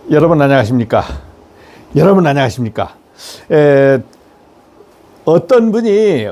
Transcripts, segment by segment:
여러분 안녕하십니까? 여러분 안녕하십니까? 에, 어떤 분이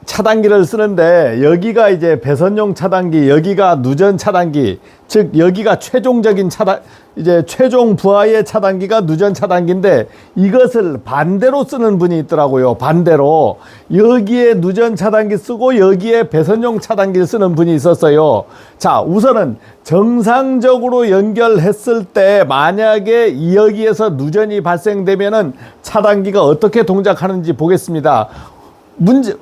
차단기를 쓰는데 여기가 이제 배선용 차단기, 여기가 누전 차단기, 즉 여기가 최종적인 차단, 이제 최종 부하의 차단기가 누전 차단기인데 이것을 반대로 쓰는 분이 있더라고요. 반대로 여기에 누전 차단기 쓰고 여기에 배선용 차단기를 쓰는 분이 있었어요. 자, 우선은 정상적으로 연결했을 때 만약에 여기에서 누전이 발생되면은 차단기가 어떻게 동작하는지 보겠습니다.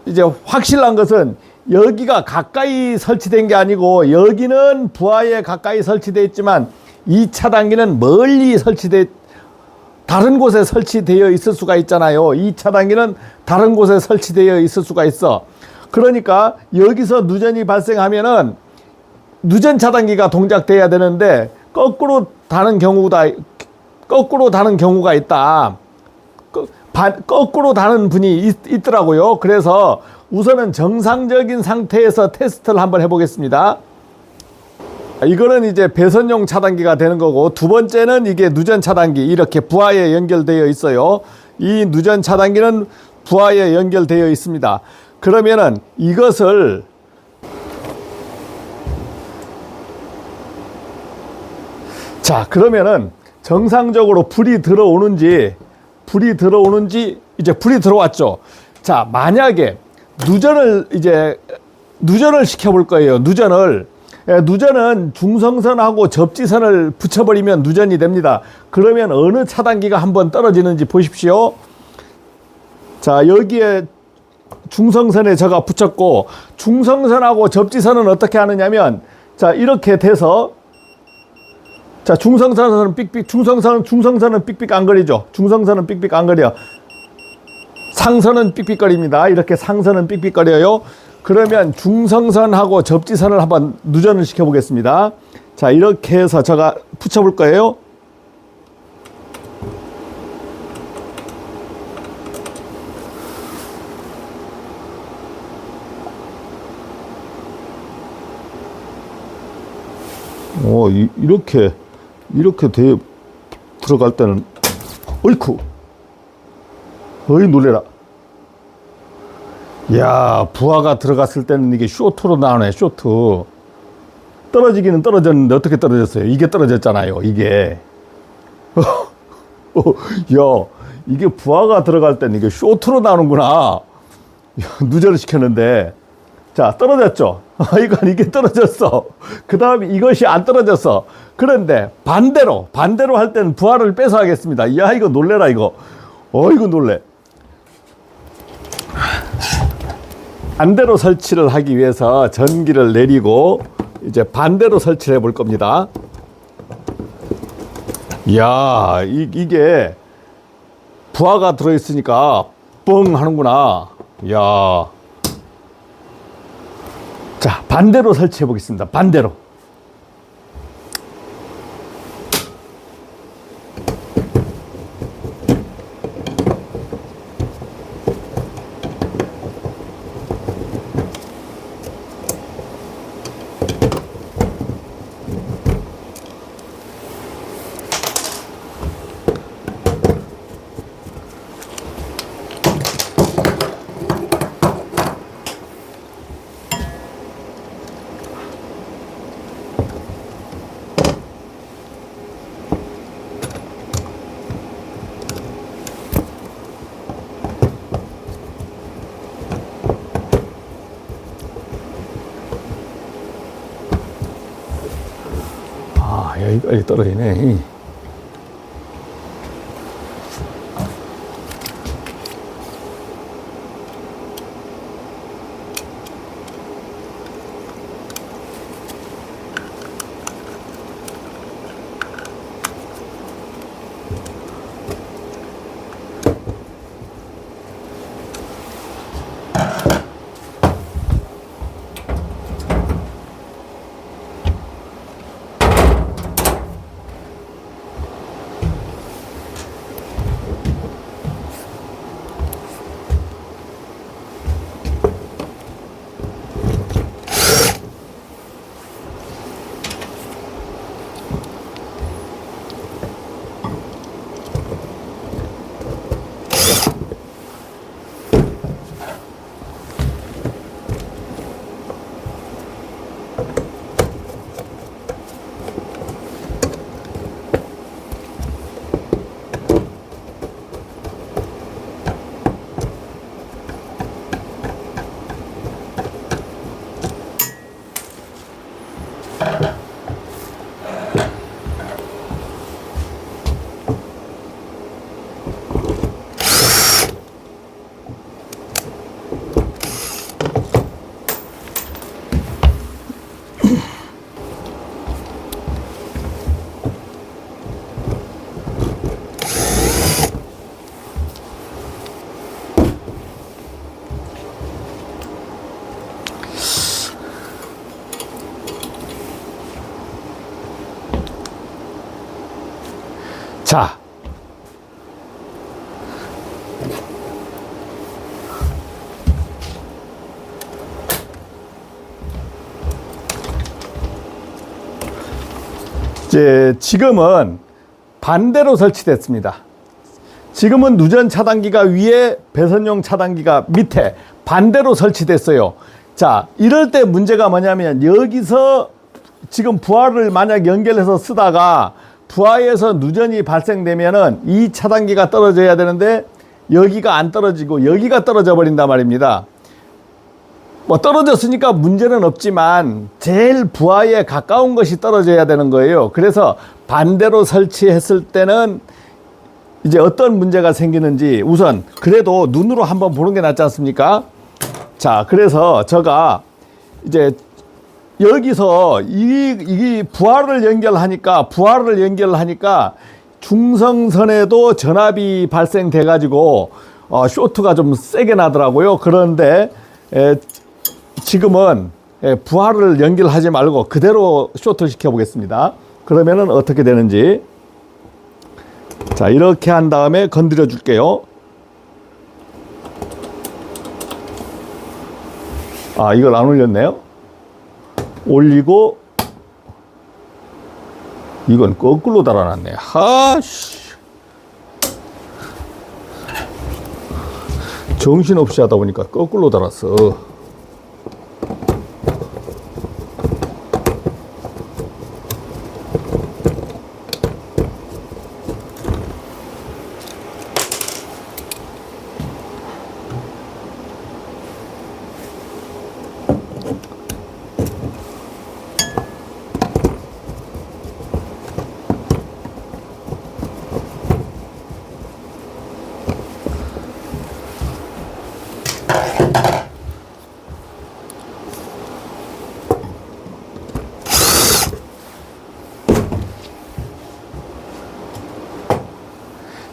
이제 확실한 것은 여기가 가까이 설치된 게 아니고 여기는 부하에 가까이 설치되어 있지만 이 차단기는 멀리 다른 곳에 설치되어 있을 수가 있잖아요. 이 차단기는 다른 곳에 설치되어 있을 수가 있어. 그러니까 여기서 누전이 발생하면은 누전 차단기가 동작돼야 되는데 거꾸로 다는 경우가 있다. 거꾸로 다는 분이 있더라고요. 그래서 우선은 정상적인 상태에서 테스트를 한번 해보겠습니다. 이거는 이제 배선용 차단기가 되는 거고, 두 번째는 이게 누전 차단기, 이렇게 부하에 연결되어 있어요. 이 누전 차단기는 부하에 연결되어 있습니다. 그러면은 이것을 그러면은 정상적으로 불이 들어오는지 이제 불이 들어왔죠. 자, 만약에 누전을 시켜볼 거예요. 누전은 중성선하고 접지선을 붙여버리면 누전이 됩니다. 그러면 어느 차단기가 한번 떨어지는지 보십시오. 자, 여기에 중성선에 제가 붙였고, 중성선하고 접지선은 어떻게 하느냐면, 자, 이렇게 돼서, 자, 중성선은 삑삑 안 거리죠. 중성선은 삑삑 안 거려. 상선은 삑삑거립니다. 이렇게 상선은 삑삑거려요. 그러면 중성선하고 접지선을 한번 누전을 시켜 보겠습니다. 자, 이렇게 해서 제가 붙여볼 거예요. 이렇게 들어갈 때는, 어이쿠, 어이 놀래라. 야, 부하가 들어갔을 때는 이게 쇼트로 나오네. 쇼트. 떨어지기는 떨어졌는데 어떻게 떨어졌어요? 이게 떨어졌잖아요. 이게. 야, 이게 부하가 들어갈 때는 이게 쇼트로 나오는구나. 누전을 시켰는데. 자, 떨어졌죠. 이게 떨어졌어. 그 다음에 이것이 안 떨어졌어. 그런데 반대로 할 때는 부하를 빼서 하겠습니다. 야, 이거 놀래라, 이거. 이거 놀래. 반대로 설치를 하기 위해서 전기를 내리고 이제 반대로 설치를 해볼 겁니다. 이야, 이게 부하가 들어있으니까 뻥 하는구나. 이야. 자, 반대로 설치해 보겠습니다. 반대로. 여기까지 떨어지네. 자, 이제 지금은 반대로 설치됐습니다. 지금은 누전 차단기가 위에, 배선용 차단기가 밑에 반대로 설치됐어요. 자, 이럴 때 문제가 뭐냐면, 여기서 지금 부하를 만약 연결해서 쓰다가 부하에서 누전이 발생되면은 이 차단기가 떨어져야 되는데 여기가 안 떨어지고 여기가 떨어져 버린단 말입니다. 뭐 떨어졌으니까 문제는 없지만 제일 부하에 가까운 것이 떨어져야 되는 거예요. 그래서 반대로 설치했을 때는 이제 어떤 문제가 생기는지 우선 그래도 눈으로 한번 보는 게 낫지 않습니까? 자, 그래서 제가 이제 여기서 이 부하를 연결하니까 중성선에도 전압이 발생돼 가지고 쇼트가 좀 세게 나더라고요. 그런데 지금은 부하를 연결하지 말고 그대로 쇼트 시켜 보겠습니다. 그러면은 어떻게 되는지. 자, 이렇게 한 다음에 건드려 줄게요. 아, 이걸 안 올렸네요. 올리고, 이건 거꾸로 달아놨네. 하씨. 정신없이 하다 보니까 거꾸로 달았어.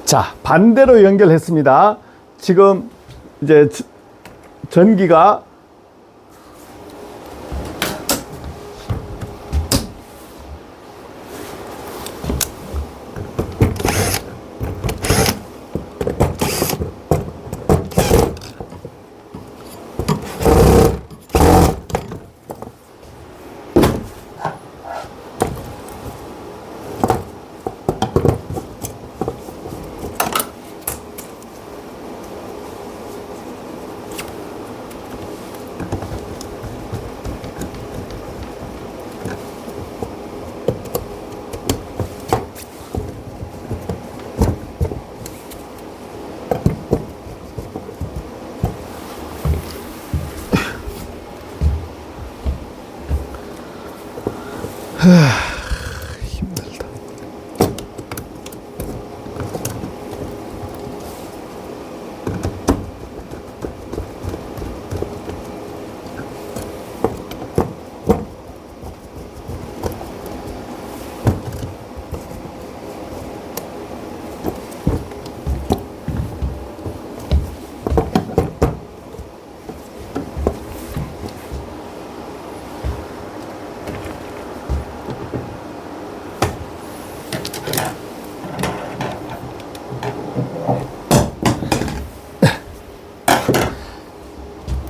자, 반대로 연결했습니다. 지금 이제 전기가 힘들다.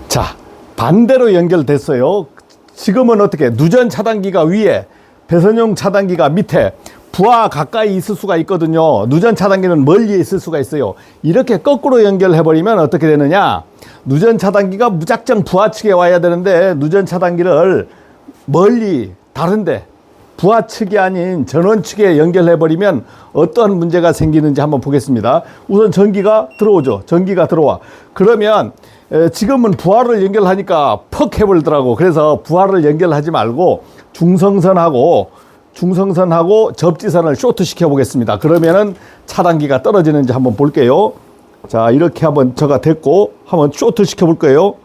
자, 반대로 연결됐어요. 지금은 어떻게? 누전 차단기가 위에, 배선용 차단기가 밑에, 부하 가까이 있을 수가 있거든요. 누전 차단기는 멀리 있을 수가 있어요. 이렇게 거꾸로 연결해버리면 어떻게 되느냐? 누전 차단기가 무작정 부하 측에 와야 되는데 누전 차단기를 멀리 다른데 부하 측이 아닌 전원 측에 연결해버리면 어떤 문제가 생기는지 한번 보겠습니다. 우선 전기가 들어오죠. 전기가 들어와. 그러면 지금은 부하를 연결하니까 퍽 해버리더라고. 그래서 부하를 연결하지 말고 중성선하고 접지선을 쇼트 시켜 보겠습니다. 그러면은 차단기가 떨어지는지 한번 볼게요. 자, 이렇게 한번 저가 됐고 한번 쇼트 시켜 볼 거예요.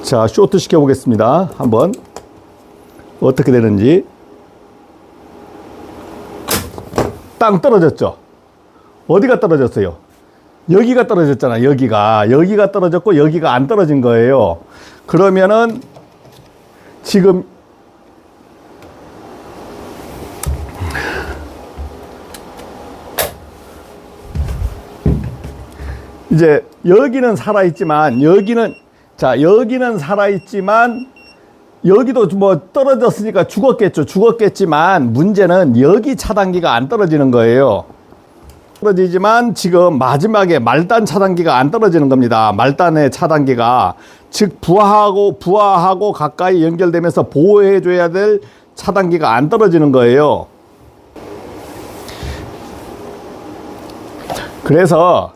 자, 쇼트 시켜 보겠습니다. 한번 어떻게 되는지. 땅 떨어졌죠. 어디가 떨어졌어요? 여기가 떨어졌잖아. 여기가 떨어졌고 여기가 안 떨어진 거예요. 그러면은 지금 이제 여기는 살아있지만 여기는 살아있지만 여기도 뭐 떨어졌으니까 죽었겠지만 문제는 여기 차단기가 안 떨어지는 거예요. 떨어지지만 지금 마지막에 말단 차단기가 안 떨어지는 겁니다. 말단의 차단기가, 즉 부하하고 가까이 연결되면서 보호해 줘야 될 차단기가 안 떨어지는 거예요. 그래서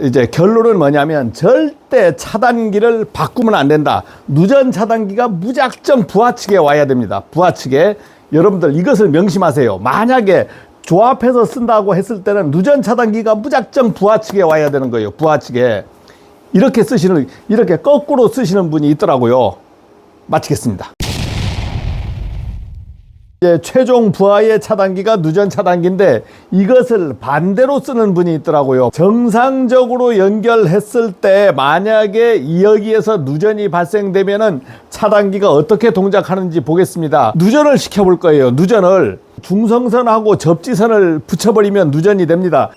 이제 결론은 뭐냐면 절대 차단기를 바꾸면 안 된다. 누전 차단기가 무작정 부하 측에 와야 됩니다. 부하 측에. 여러분들 이것을 명심하세요. 만약에 조합해서 쓴다고 했을 때는 누전 차단기가 무작정 부하 측에 와야 되는 거예요. 부하 측에. 이렇게 거꾸로 쓰시는 분이 있더라고요. 마치겠습니다. 이제 최종 부하의 차단기가 누전 차단기인데 이것을 반대로 쓰는 분이 있더라고요. 정상적으로 연결했을 때 만약에 여기에서 누전이 발생되면은 차단기가 어떻게 동작하는지 보겠습니다. 누전을 시켜볼 거예요. 누전을 중성선하고 접지선을 붙여버리면 누전이 됩니다.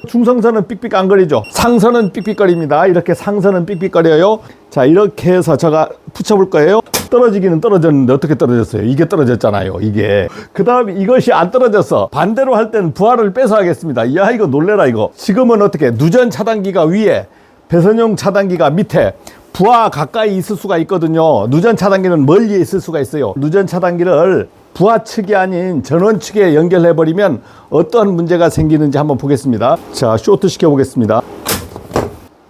중성선은 삑삑 안 거리죠. 상선은 삑삑거립니다. 이렇게 상선은 삑삑거려요. 자, 이렇게 해서 제가 붙여볼 거예요. 떨어지기는 떨어졌는데 어떻게 떨어졌어요? 이게 떨어졌잖아요. 이게. 그 다음에 이것이 안 떨어졌어. 반대로 할 때는 부하를 빼서 하겠습니다. 야, 이거 놀래라 이거. 지금은 어떻게? 누전 차단기가 위에, 배선용 차단기가 밑에, 부하 가까이 있을 수가 있거든요. 누전 차단기는 멀리 있을 수가 있어요. 누전 차단기를 부하 측이 아닌 전원 측에 연결해 버리면 어떠한 문제가 생기는지 한번 보겠습니다. 자, 쇼트 시켜 보겠습니다.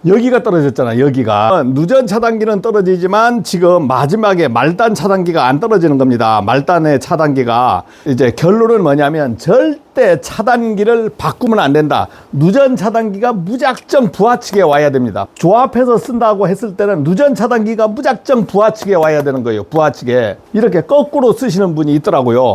여기가 떨어졌잖아. 여기가. 누전 차단기는 떨어지지만 지금 마지막에 말단 차단기가 안 떨어지는 겁니다. 말단의 차단기가. 이제 결론은 뭐냐면 절대 차단기를 바꾸면 안 된다. 누전 차단기가 무작정 부하 측에 와야 됩니다. 조합해서 쓴다고 했을 때는 누전 차단기가 무작정 부하 측에 와야 되는 거예요. 부하 측에. 이렇게 거꾸로 쓰시는 분이 있더라고요.